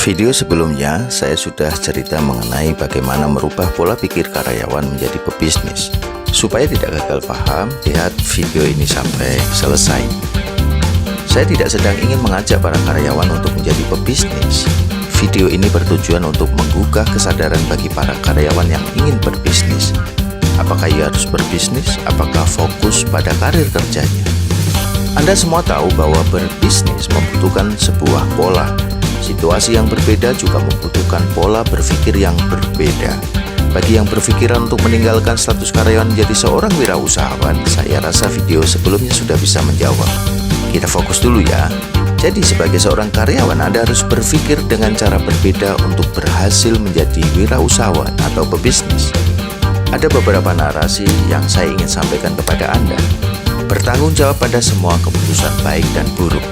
Video sebelumnya saya sudah cerita mengenai bagaimana merubah pola pikir karyawan menjadi pebisnis. Supaya tidak gagal paham, lihat video ini sampai selesai. Saya tidak sedang ingin mengajak para karyawan untuk menjadi pebisnis. Video ini bertujuan untuk menggugah kesadaran bagi para karyawan yang ingin berbisnis. Apakah ia harus berbisnis? Apakah fokus pada karir kerjanya? Anda semua tahu bahwa berbisnis membutuhkan sebuah pola. Situasi yang berbeda juga membutuhkan pola berpikir yang berbeda. Bagi yang berpikiran untuk meninggalkan status karyawan menjadi seorang wirausahawan, saya rasa video sebelumnya sudah bisa menjawab. Kita fokus dulu ya. Jadi sebagai seorang karyawan, Anda harus berpikir dengan cara berbeda untuk berhasil menjadi wirausahawan atau pebisnis. Ada beberapa narasi yang saya ingin sampaikan kepada Anda. Bertanggung jawab pada semua keputusan baik dan buruk.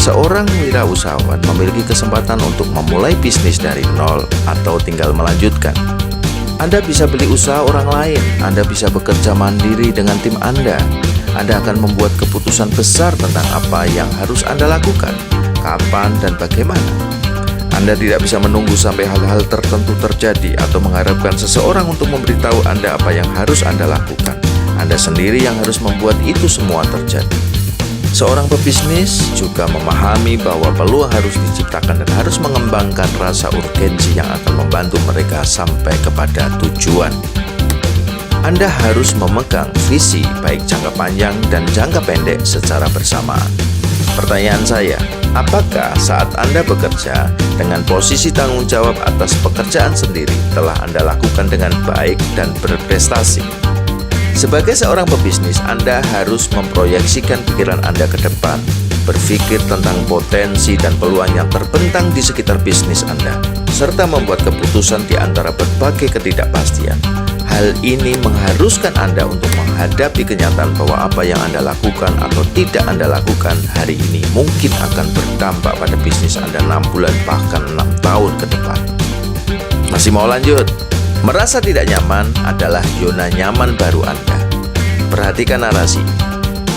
Seorang wirausahawan memiliki kesempatan untuk memulai bisnis dari nol atau tinggal melanjutkan. Anda bisa beli usaha orang lain, Anda bisa bekerja mandiri dengan tim Anda. Anda akan membuat keputusan besar tentang apa yang harus Anda lakukan, kapan dan bagaimana. Anda tidak bisa menunggu sampai hal-hal tertentu terjadi atau mengharapkan seseorang untuk memberitahu Anda apa yang harus Anda lakukan. Anda sendiri yang harus membuat itu semua terjadi. Seorang pebisnis juga memahami bahwa peluang harus diciptakan dan harus mengembangkan rasa urgensi yang akan membantu mereka sampai kepada tujuan. Anda harus memegang visi baik jangka panjang dan jangka pendek secara bersamaan. Pertanyaan saya, apakah saat Anda bekerja dengan posisi tanggung jawab atas pekerjaan sendiri telah Anda lakukan dengan baik dan berprestasi? Sebagai seorang pebisnis, Anda harus memproyeksikan pikiran Anda ke depan, berpikir tentang potensi dan peluang yang terbentang di sekitar bisnis Anda, serta membuat keputusan di antara berbagai ketidakpastian. Hal ini mengharuskan Anda untuk menghadapi kenyataan bahwa apa yang Anda lakukan atau tidak Anda lakukan hari ini mungkin akan berdampak pada bisnis Anda 6 bulan bahkan 6 tahun ke depan. Masih mau lanjut? Merasa tidak nyaman adalah zona nyaman baru Anda. Perhatikan narasi.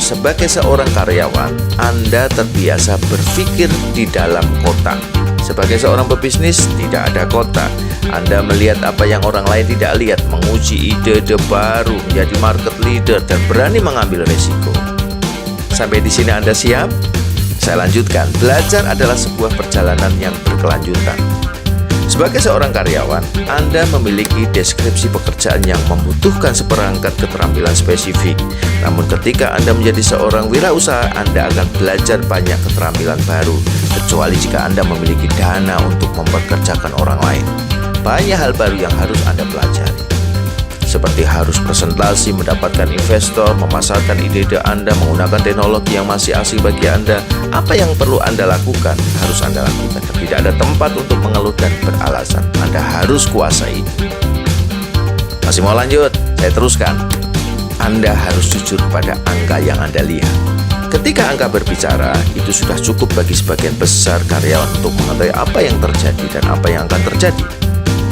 Sebagai seorang karyawan, Anda terbiasa berpikir di dalam kotak. Sebagai seorang pebisnis, tidak ada kotak. Anda melihat apa yang orang lain tidak lihat, menguji ide-ide baru, menjadi market leader, dan berani mengambil risiko. Sampai di sini Anda siap? Saya lanjutkan. Belajar adalah sebuah perjalanan yang berkelanjutan. Sebagai seorang karyawan, Anda memiliki deskripsi pekerjaan yang membutuhkan seperangkat keterampilan spesifik. Namun ketika Anda menjadi seorang wirausaha, Anda akan belajar banyak keterampilan baru, kecuali jika Anda memiliki dana untuk mempekerjakan orang lain. Banyak hal baru yang harus Anda pelajari, seperti harus presentasi, mendapatkan investor, memasarkan ide-ide Anda, menggunakan teknologi yang masih asing bagi Anda. Apa yang perlu Anda lakukan, harus Anda lakukan. Dan tidak ada tempat untuk mengeluh dan beralasan. Anda harus kuasai itu. Masih mau lanjut? Saya teruskan. Anda harus jujur pada angka yang Anda lihat. Ketika angka berbicara, itu sudah cukup bagi sebagian besar karyawan untuk mengetahui apa yang terjadi dan apa yang akan terjadi.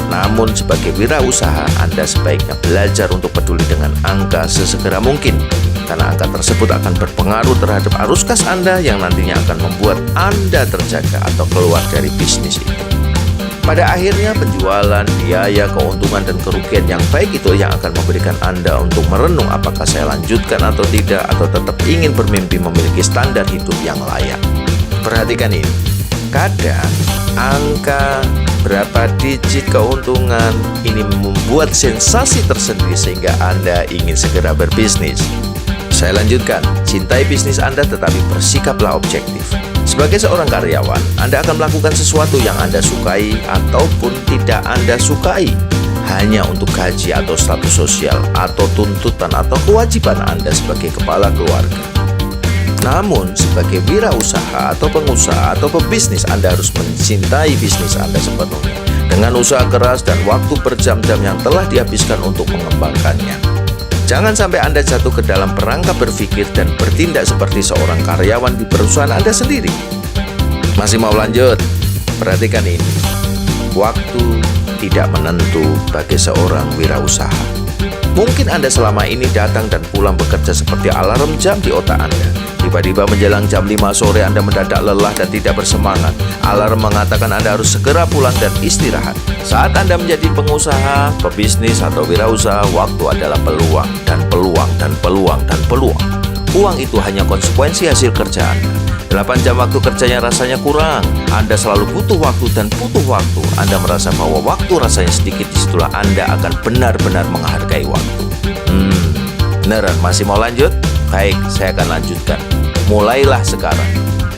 Namun sebagai wirausaha, Anda sebaiknya belajar untuk peduli dengan angka sesegera mungkin, karena angka tersebut akan berpengaruh terhadap arus kas Anda yang nantinya akan membuat Anda terjaga atau keluar dari bisnis itu. Pada akhirnya, penjualan, biaya, keuntungan, dan kerugian yang baik itu yang akan memberikan Anda untuk merenung apakah saya lanjutkan atau tidak, atau tetap ingin bermimpi memiliki standar hidup yang layak. Perhatikan ini. Kadang angka berapa digit keuntungan ini membuat sensasi tersendiri sehingga Anda ingin segera berbisnis. Saya lanjutkan, cintai bisnis Anda tetapi bersikaplah objektif. Sebagai seorang karyawan, Anda akan melakukan sesuatu yang Anda sukai ataupun tidak Anda sukai, hanya untuk gaji atau status sosial atau tuntutan atau kewajiban Anda sebagai kepala keluarga. Namun, sebagai wirausaha atau pengusaha atau pebisnis, Anda harus mencintai bisnis Anda sepenuhnya dengan usaha keras dan waktu berjam-jam yang telah dihabiskan untuk mengembangkannya. Jangan sampai Anda jatuh ke dalam perangkap berpikir dan bertindak seperti seorang karyawan di perusahaan Anda sendiri. Masih mau lanjut? Perhatikan ini. Waktu tidak menentu bagi seorang wirausaha. Mungkin Anda selama ini datang dan pulang bekerja seperti alarm jam di otak Anda. Tiba-tiba menjelang jam 5 sore Anda mendadak lelah dan tidak bersemangat. Alarm mengatakan Anda harus segera pulang dan istirahat. Saat Anda menjadi pengusaha, pebisnis, atau wirausaha, waktu adalah peluang, dan peluang, dan peluang, dan peluang. Uang itu hanya konsekuensi hasil kerja Anda. 8 jam waktu kerjanya rasanya kurang. Anda selalu butuh waktu dan butuh waktu. Anda merasa bahwa waktu rasanya sedikit, disitulah Anda akan benar-benar menghargai waktu. Beneran masih mau lanjut? Baik, saya akan lanjutkan. Mulailah sekarang.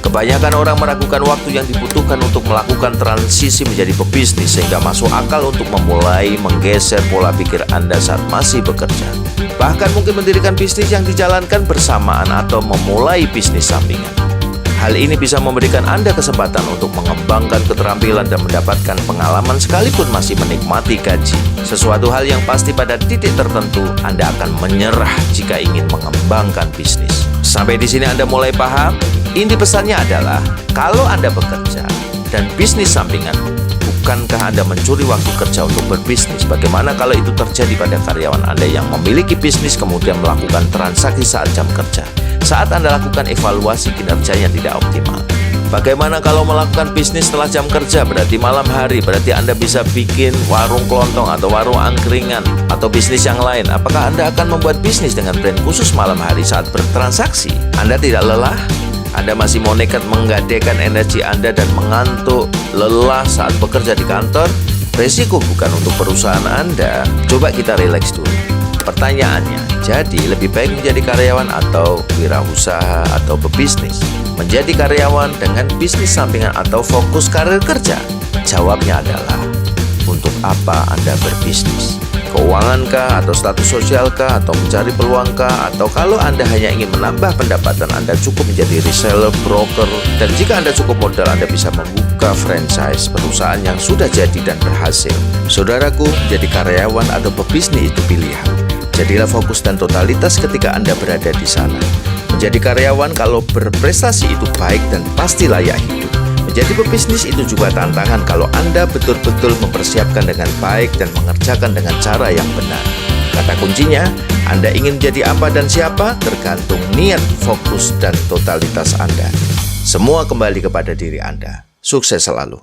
Kebanyakan orang meragukan waktu yang dibutuhkan untuk melakukan transisi menjadi pebisnis, sehingga masuk akal untuk memulai menggeser pola pikir Anda saat masih bekerja. Bahkan mungkin mendirikan bisnis yang dijalankan bersamaan atau memulai bisnis sampingan. Hal ini bisa memberikan Anda kesempatan untuk mengembangkan keterampilan dan mendapatkan pengalaman sekalipun masih menikmati gaji. Sesuatu hal yang pasti pada titik tertentu Anda akan menyerah jika ingin mengembangkan bisnis. Sampai di sini Anda mulai paham? Inti pesannya adalah, kalau Anda bekerja dan bisnis sampingan, bukankah Anda mencuri waktu kerja untuk berbisnis? Bagaimana kalau itu terjadi pada karyawan Anda yang memiliki bisnis kemudian melakukan transaksi saat jam kerja? Saat Anda lakukan evaluasi kinerjanya tidak optimal. Bagaimana kalau melakukan bisnis setelah jam kerja? Berarti malam hari, berarti Anda bisa bikin warung kelontong atau warung angkringan atau bisnis yang lain. Apakah Anda akan membuat bisnis dengan brand khusus malam hari saat bertransaksi? Anda tidak lelah? Anda masih mau nekat menggadaikan energi Anda dan mengantuk, lelah saat bekerja di kantor? Resiko bukan untuk perusahaan Anda. Coba kita rileks dulu. Pertanyaannya, jadi lebih baik menjadi karyawan atau wirausaha atau pebisnis? Menjadi karyawan dengan bisnis sampingan atau fokus karir kerja? Jawabnya adalah, untuk apa Anda berbisnis? Keuangankah atau status sosialkah atau mencari peluangkah? Atau kalau Anda hanya ingin menambah pendapatan, Anda cukup menjadi reseller, broker, dan jika Anda cukup modal, Anda bisa membuka franchise perusahaan yang sudah jadi dan berhasil. Saudaraku, menjadi karyawan atau pebisnis itu pilihan. Jadilah fokus dan totalitas ketika Anda berada di sana. Menjadi karyawan kalau berprestasi itu baik dan pasti layak hidup. Menjadi pebisnis itu juga tantangan kalau Anda betul-betul mempersiapkan dengan baik dan mengerjakan dengan cara yang benar. Kata kuncinya, Anda ingin menjadi apa dan siapa tergantung niat, fokus, dan totalitas Anda. Semua kembali kepada diri Anda. Sukses selalu.